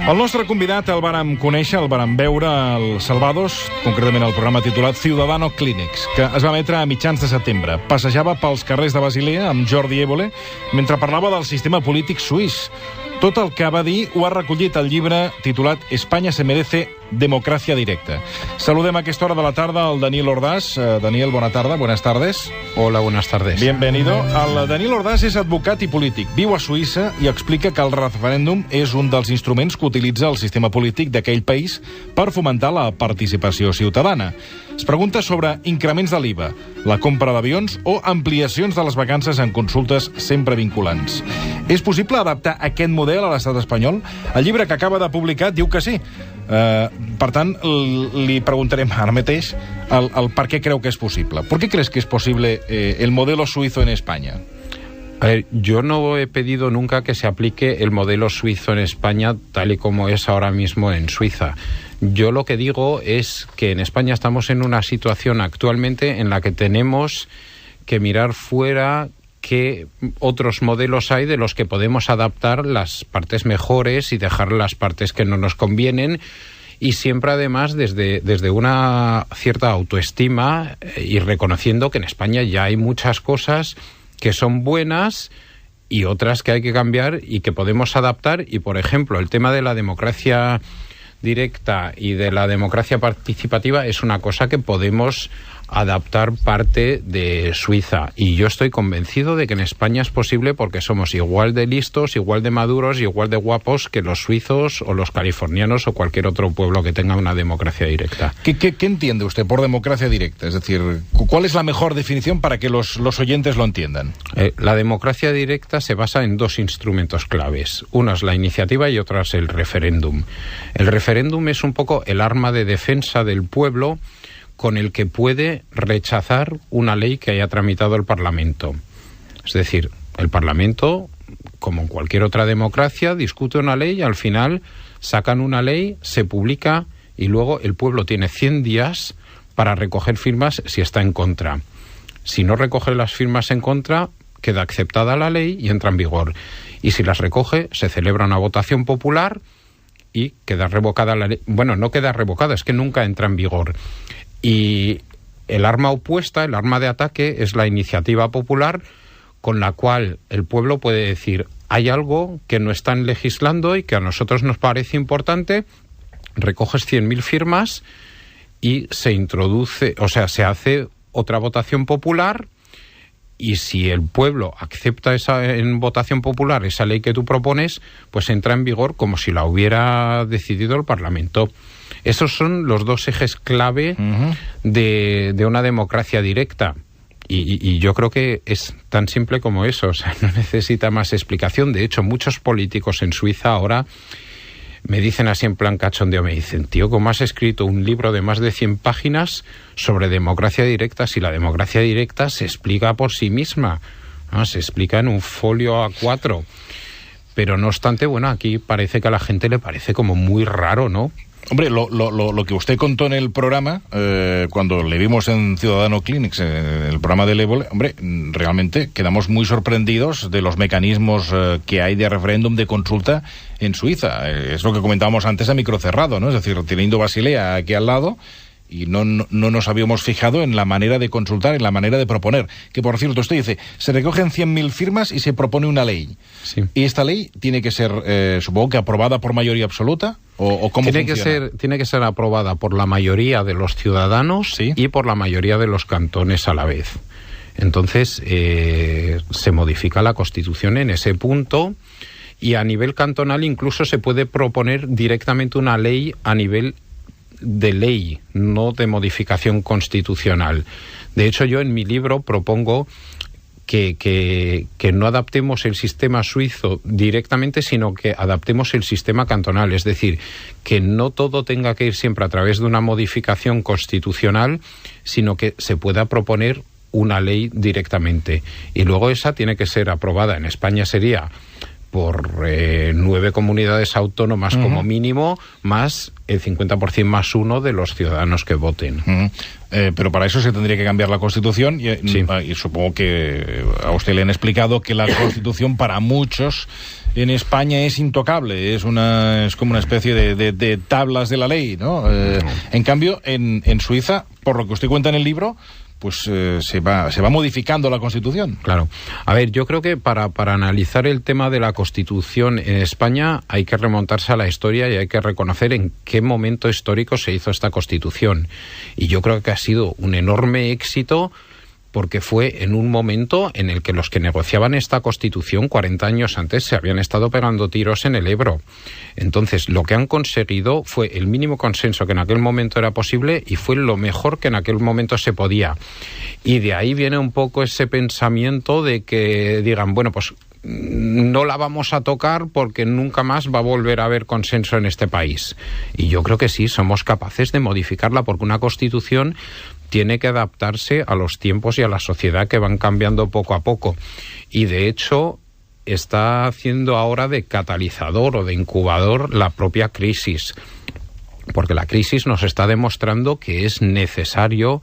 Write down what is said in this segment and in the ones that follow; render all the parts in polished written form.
El nostre convidat el vàrem conèixer, el vàrem veure al Salvados, concretament al programa titulat Ciudadano Clínics, que es va emetre a mitjans de setembre. Passejava pels carrers de Basilea amb Jordi Évole mentre parlava del sistema polític suís. Tot el que va dir ho ha recollit el llibre titulat España se merece democracia directa. Saludem a aquesta hora de la tarda al Daniel Ordaz. Daniel, bona tarda, buenas tardes. Hola, buenas tardes. Bienvenido. El Daniel Ordaz és advocat i polític. Viu a Suïssa i explica que el referèndum és un dels instruments que utilitza el sistema polític d'aquell país per fomentar la participació ciutadana. Es pregunta sobre increments de l'IVA, la compra d'avions o ampliacions de les vacances en consultes sempre vinculants. És possible adaptar aquest model a l'estat espanyol? El llibre que acaba de publicar diu que sí. Per tant, li preguntarem ara mateix el per què creu que és possible. ¿Por qué crees que es posible el modelo suizo en España? A ver, yo no he pedido nunca que se aplique el modelo suizo en España tal y como es ahora mismo en Suiza. Yo lo que digo es que en España estamos en una situación actualmente en la que tenemos que mirar fuera qué otros modelos hay de los que podemos adaptar las partes mejores y dejar las partes que no nos convienen, y siempre además desde una cierta autoestima y reconociendo que en España ya hay muchas cosas que son buenas y otras que hay que cambiar y que podemos adaptar. Y por ejemplo, el tema de la democracia directa y de la democracia participativa es una cosa que podemos adaptar parte de Suiza, y yo estoy convencido de que en España es posible porque somos igual de listos, igual de maduros y igual de guapos que los suizos o los californianos o cualquier otro pueblo que tenga una democracia directa. ¿Qué entiende usted por democracia directa? Es decir, ¿cuál es la mejor definición para que los oyentes lo entiendan? La democracia directa se basa en dos instrumentos claves. Uno es la iniciativa y otro es el referéndum. El referéndum es un poco el arma de defensa del pueblo con el que puede rechazar una ley que haya tramitado el Parlamento. Es decir, el Parlamento, como en cualquier otra democracia, discute una ley y al final sacan una ley, se publica y luego el pueblo tiene 100 días para recoger firmas si está en contra. Si no recoge las firmas en contra, queda aceptada la ley y entra en vigor. Y si las recoge, se celebra una votación popular y queda revocada la ley. Bueno, no queda revocada, es que nunca entra en vigor. Y el arma opuesta, el arma de ataque, es la iniciativa popular, con la cual el pueblo puede decir: hay algo que no están legislando y que a nosotros nos parece importante, recoges 100.000 firmas y se introduce, o sea, se hace otra votación popular, y si el pueblo acepta en votación popular esa ley que tú propones, pues entra en vigor como si la hubiera decidido el Parlamento. Esos son los dos ejes clave de una democracia directa. Y yo creo que es tan simple como eso, o sea, no necesita más explicación. De hecho, muchos políticos en Suiza ahora me dicen así en plan cachondeo, me dicen: tío, ¿cómo has escrito un libro de más de 100 páginas sobre democracia directa si la democracia directa se explica por sí misma? ¿No? Se explica en un folio A4. Pero no obstante, bueno, aquí parece que a la gente le parece como muy raro, ¿no? Hombre, lo que usted contó en el programa, cuando le vimos en Ciudadano Clínics, en el programa del Évole, hombre, realmente quedamos muy sorprendidos de los mecanismos que hay de referéndum, de consulta en Suiza. Es lo que comentábamos antes a micro cerrado, ¿no? Es decir, teniendo Basilea aquí al lado, y no nos habíamos fijado en la manera de consultar, en la manera de proponer. Que, por cierto, usted dice, se recogen 100.000 firmas y se propone una ley. Sí. ¿Y esta ley tiene que ser, supongo que aprobada por mayoría absoluta? ¿O cómo funciona? Tiene que ser aprobada por la mayoría de los ciudadanos, ¿sí?, y por la mayoría de los cantones a la vez. Entonces, se modifica la Constitución en ese punto, y a nivel cantonal incluso se puede proponer directamente una ley a nivel de ley, no de modificación constitucional. De hecho, yo en mi libro propongo que no adaptemos el sistema suizo directamente, sino que adaptemos el sistema cantonal. Es decir, que no todo tenga que ir siempre a través de una modificación constitucional, sino que se pueda proponer una ley directamente. Y luego esa tiene que ser aprobada. En España sería por 9 comunidades autónomas como mínimo, más el 50% más uno de los ciudadanos que voten. Pero para eso se tendría que cambiar la Constitución y supongo que a usted le han explicado que la Constitución para muchos en España es intocable, es como una especie de tablas de la ley, ¿no? En cambio, en Suiza, por lo que usted cuenta en el libro, pues se va modificando la Constitución. Claro. A ver, yo creo que para analizar el tema de la Constitución en España hay que remontarse a la historia y hay que reconocer en qué momento histórico se hizo esta Constitución. Y yo creo que ha sido un enorme éxito porque fue en un momento en el que los que negociaban esta Constitución 40 años antes se habían estado pegando tiros en el Ebro. Entonces, lo que han conseguido fue el mínimo consenso que en aquel momento era posible y fue lo mejor que en aquel momento se podía. Y de ahí viene un poco ese pensamiento de que digan, bueno, pues no la vamos a tocar porque nunca más va a volver a haber consenso en este país. Y yo creo que sí, somos capaces de modificarla porque una Constitución tiene que adaptarse a los tiempos y a la sociedad que van cambiando poco a poco. Y de hecho está haciendo ahora de catalizador o de incubador la propia crisis. Porque la crisis nos está demostrando que es necesario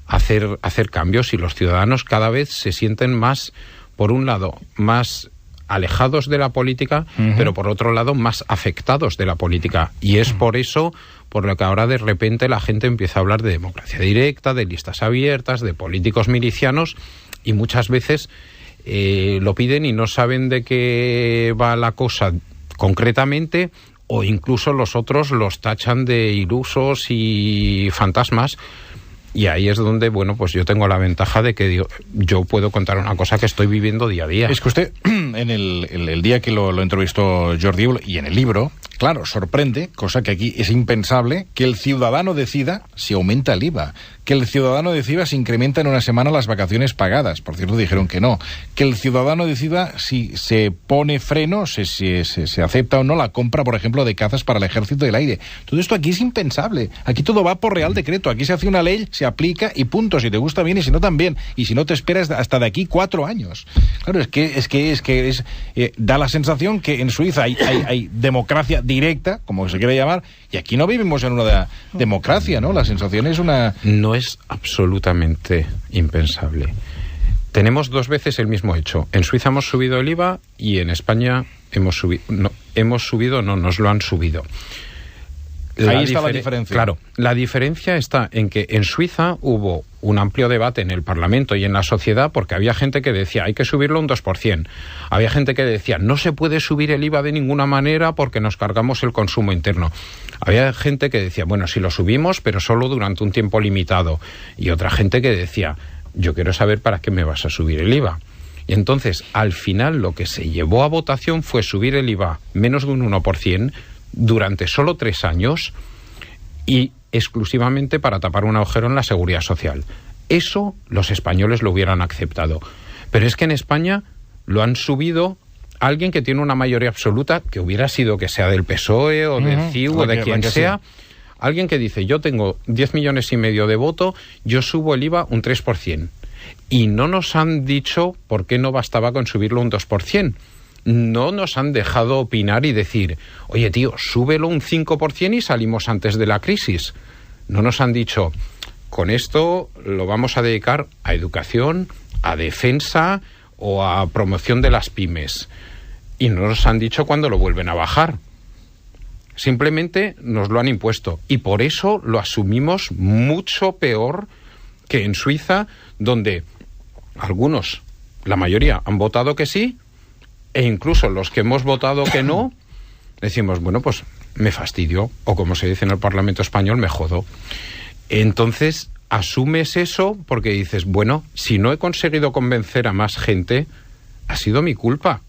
hacer cambios y los ciudadanos cada vez se sienten más, por un lado, más alejados de la política, pero por otro lado más afectados de la política. Y es por eso por lo que ahora de repente la gente empieza a hablar de democracia directa, de listas abiertas, de políticos milicianos, y muchas veces lo piden y no saben de qué va la cosa concretamente, o incluso los otros los tachan de ilusos y fantasmas. Y ahí es donde, bueno, pues yo tengo la ventaja de que yo puedo contar una cosa que estoy viviendo día a día. Es que usted, en el día que lo entrevistó Jordi Évole, y en el libro, claro, sorprende, cosa que aquí es impensable, que el ciudadano decida si aumenta el IVA, que el ciudadano decida si incrementa en una semana las vacaciones pagadas, por cierto dijeron que no, que el ciudadano decida si se pone freno, si se acepta o no la compra, por ejemplo, de cazas para el Ejército del Aire. Todo esto aquí es impensable, aquí todo va por Real Decreto, aquí se hace una ley, se aplica y punto, si te gusta bien y si no también, y si no te esperas hasta de aquí 4 años. Claro, es que da la sensación que en Suiza hay democracia directa, como se quiere llamar, y aquí no vivimos en una democracia, ¿no? La sensación es una... No es absolutamente impensable. Tenemos 2 veces el mismo hecho. En Suiza hemos subido el IVA y en España nos lo han subido. Ahí está la diferencia. Claro, la diferencia está en que en Suiza hubo un amplio debate en el Parlamento y en la sociedad porque había gente que decía hay que subirlo un 2%. Había gente que decía no se puede subir el IVA de ninguna manera porque nos cargamos el consumo interno. Había gente que decía bueno, si lo subimos pero solo durante un tiempo limitado. Y otra gente que decía yo quiero saber para qué me vas a subir el IVA. Y entonces al final lo que se llevó a votación fue subir el IVA menos de un 1%, durante solo 3 años y exclusivamente para tapar un agujero en la seguridad social. Eso los españoles lo hubieran aceptado. Pero es que en España lo han subido alguien que tiene una mayoría absoluta, que hubiera sido que sea del PSOE o del CiU o de quien sea, alguien que dice yo tengo 10,5 millones de voto, yo subo el IVA un 3%. Y no nos han dicho por qué no bastaba con subirlo un 2%. No nos han dejado opinar y decir, oye tío, súbelo un 5% y salimos antes de la crisis. No nos han dicho, con esto lo vamos a dedicar a educación, a defensa o a promoción de las pymes. Y no nos han dicho cuándo lo vuelven a bajar. Simplemente nos lo han impuesto. Y por eso lo asumimos mucho peor que en Suiza, donde algunos, la mayoría, han votado que sí, e incluso los que hemos votado que no, decimos, bueno, pues me fastidio, o como se dice en el Parlamento español, me jodo. Entonces, asumes eso porque dices, bueno, si no he conseguido convencer a más gente, ha sido mi culpa.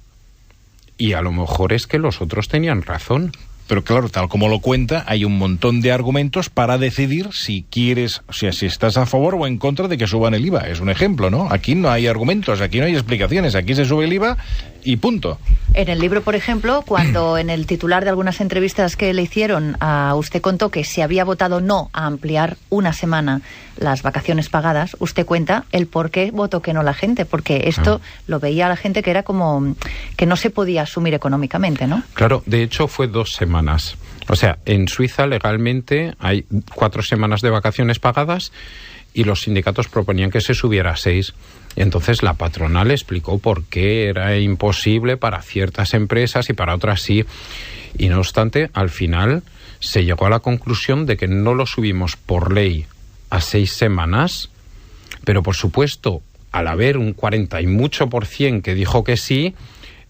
Y a lo mejor es que los otros tenían razón. Pero claro, tal como lo cuenta, hay un montón de argumentos para decidir si quieres, o sea, si estás a favor o en contra de que suban el IVA. Es un ejemplo, ¿no? Aquí no hay argumentos, aquí no hay explicaciones. Aquí se sube el IVA y punto. En el libro, por ejemplo, cuando en el titular de algunas entrevistas que le hicieron, usted contó que se había votado no a ampliar una semana las vacaciones pagadas, usted cuenta el por qué votó que no la gente, porque esto lo veía la gente que era como que no se podía asumir económicamente, ¿no? Claro, de hecho fue 2 semanas. O sea, en Suiza legalmente hay 4 semanas de vacaciones pagadas y los sindicatos proponían que se subiera a 6. Entonces la patronal explicó por qué era imposible para ciertas empresas y para otras sí. Y no obstante, al final se llegó a la conclusión de que no lo subimos por ley a 6 semanas, pero por supuesto, al haber un 40 y mucho % que dijo que sí,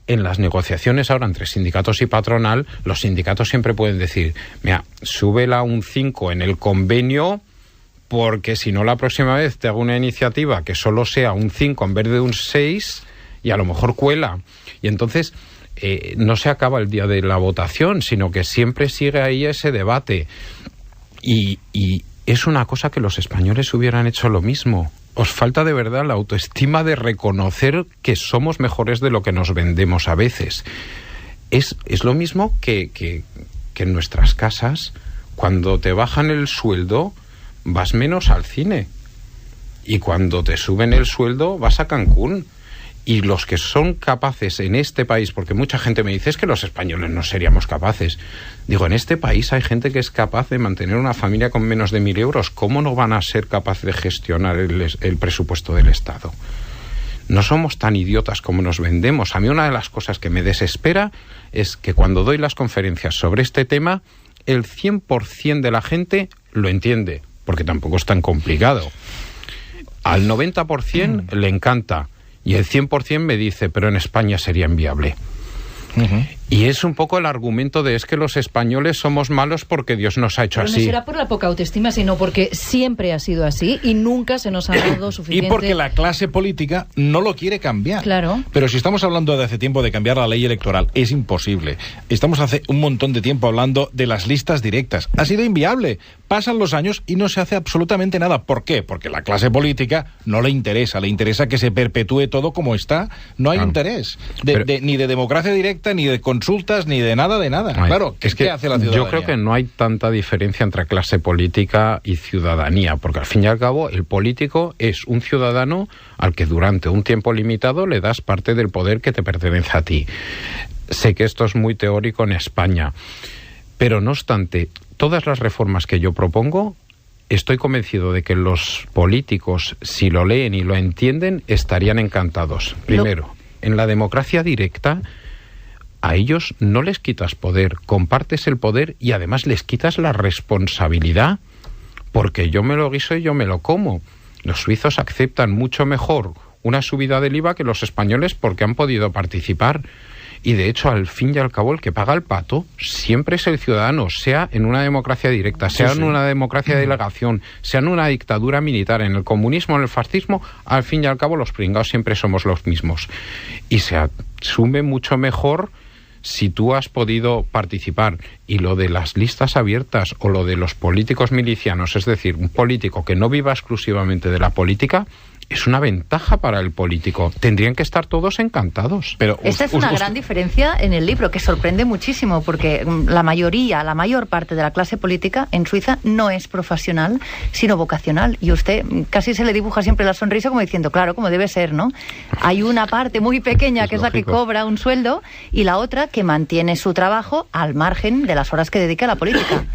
en las negociaciones ahora entre sindicatos y patronal, los sindicatos siempre pueden decir, mira, súbela un 5 en el convenio, porque si no la próxima vez te hago una iniciativa que solo sea un 5 en vez de un 6 y a lo mejor cuela. Y entonces no se acaba el día de la votación, sino que siempre sigue ahí ese debate. Y es una cosa que los españoles hubieran hecho lo mismo. Os falta de verdad la autoestima de reconocer que somos mejores de lo que nos vendemos a veces. Es lo mismo que en nuestras casas, cuando te bajan el sueldo, vas menos al cine. Y cuando te suben el sueldo, vas a Cancún. Y los que son capaces en este país, porque mucha gente me dice, es que los españoles no seríamos capaces. Digo, en este país hay gente que es capaz de mantener una familia con menos de 1.000 euros. ¿Cómo no van a ser capaces de gestionar el presupuesto del Estado? No somos tan idiotas como nos vendemos. A mí una de las cosas que me desespera es que cuando doy las conferencias sobre este tema, el 100% de la gente lo entiende, porque tampoco es tan complicado. Al 90% le encanta y el 100% me dice, pero en España sería inviable. Y es un poco el argumento de es que los españoles somos malos porque Dios nos ha hecho pero así. No será por la poca autoestima, sino porque siempre ha sido así y nunca se nos ha dado suficiente. Y porque la clase política no lo quiere cambiar. Claro. Pero si estamos hablando de hace tiempo de cambiar la ley electoral, es imposible. Estamos hace un montón de tiempo hablando de las listas directas. Ha sido inviable. Pasan los años y no se hace absolutamente nada. ¿Por qué? Porque la clase política no le interesa que se perpetúe todo como está. No hay interés ni de democracia directa, ni de consultas, ni de nada, Claro, ¿qué hace la ciudadanía? Yo creo que no hay tanta diferencia entre clase política y ciudadanía, porque al fin y al cabo el político es un ciudadano al que durante un tiempo limitado le das parte del poder que te pertenece a ti. Sé que esto es muy teórico en España, pero no obstante, todas las reformas que yo propongo, estoy convencido de que los políticos, si lo leen y lo entienden, estarían encantados. Primero, en la democracia directa, a ellos no les quitas poder, compartes el poder y además les quitas la responsabilidad, porque yo me lo guiso y yo me lo como. Los suizos aceptan mucho mejor una subida del IVA que los españoles porque han podido participar. Y de hecho, al fin y al cabo, el que paga el pato siempre es el ciudadano, sea en una democracia directa, sea en una democracia de delegación, sea en una dictadura militar, en el comunismo, en el fascismo, al fin y al cabo los pringados siempre somos los mismos. Y se asume mucho mejor si tú has podido participar. Y lo de las listas abiertas o lo de los políticos milicianos, es decir, un político que no viva exclusivamente de la política, es una ventaja para el político. Tendrían que estar todos encantados. Pero esta es una gran diferencia en el libro, que sorprende muchísimo, porque la mayor parte de la clase política en Suiza no es profesional, sino vocacional. Y usted casi se le dibuja siempre la sonrisa como diciendo, claro, como debe ser, ¿no? Hay una parte muy pequeña que es la que cobra un sueldo y la otra que mantiene su trabajo al margen de las horas que dedica a la política.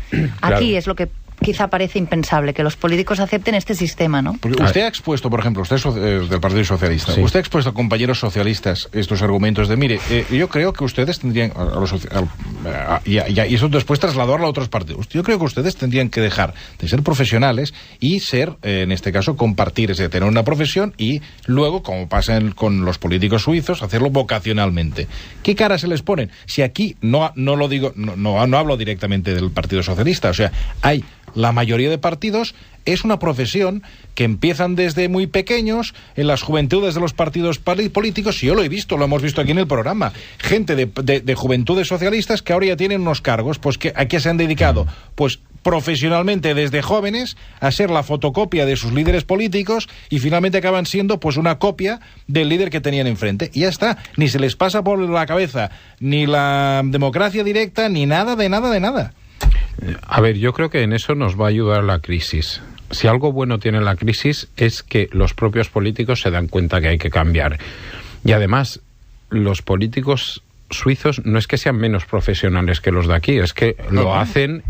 Aquí es lo que quizá parece impensable, que los políticos acepten este sistema, ¿no? Porque usted ha expuesto, por ejemplo, usted es del Partido Socialista, sí. Usted ha expuesto a compañeros socialistas estos argumentos de, mire, yo creo que ustedes tendrían, y eso después trasladarlo a otros partidos, yo creo que ustedes tendrían que dejar de ser profesionales y ser, en este caso, compartir, es decir, tener una profesión y luego, como pasa con los políticos suizos, hacerlo vocacionalmente. ¿Qué cara se les ponen? Si aquí, no lo digo, no hablo directamente del Partido Socialista, o sea, hay la mayoría de partidos, es una profesión que empiezan desde muy pequeños, en las juventudes de los partidos políticos, y yo lo he visto, lo hemos visto aquí en el programa, gente de juventudes socialistas que ahora ya tienen unos cargos, pues ¿a qué se han dedicado? Pues profesionalmente desde jóvenes a ser la fotocopia de sus líderes políticos y finalmente acaban siendo pues una copia del líder que tenían enfrente. Y ya está, ni se les pasa por la cabeza ni la democracia directa, ni nada de nada de nada. A ver, yo creo que en eso nos va a ayudar la crisis. Si algo bueno tiene la crisis es que los propios políticos se dan cuenta que hay que cambiar. Y además, los políticos suizos no es que sean menos profesionales que los de aquí, es que lo hacen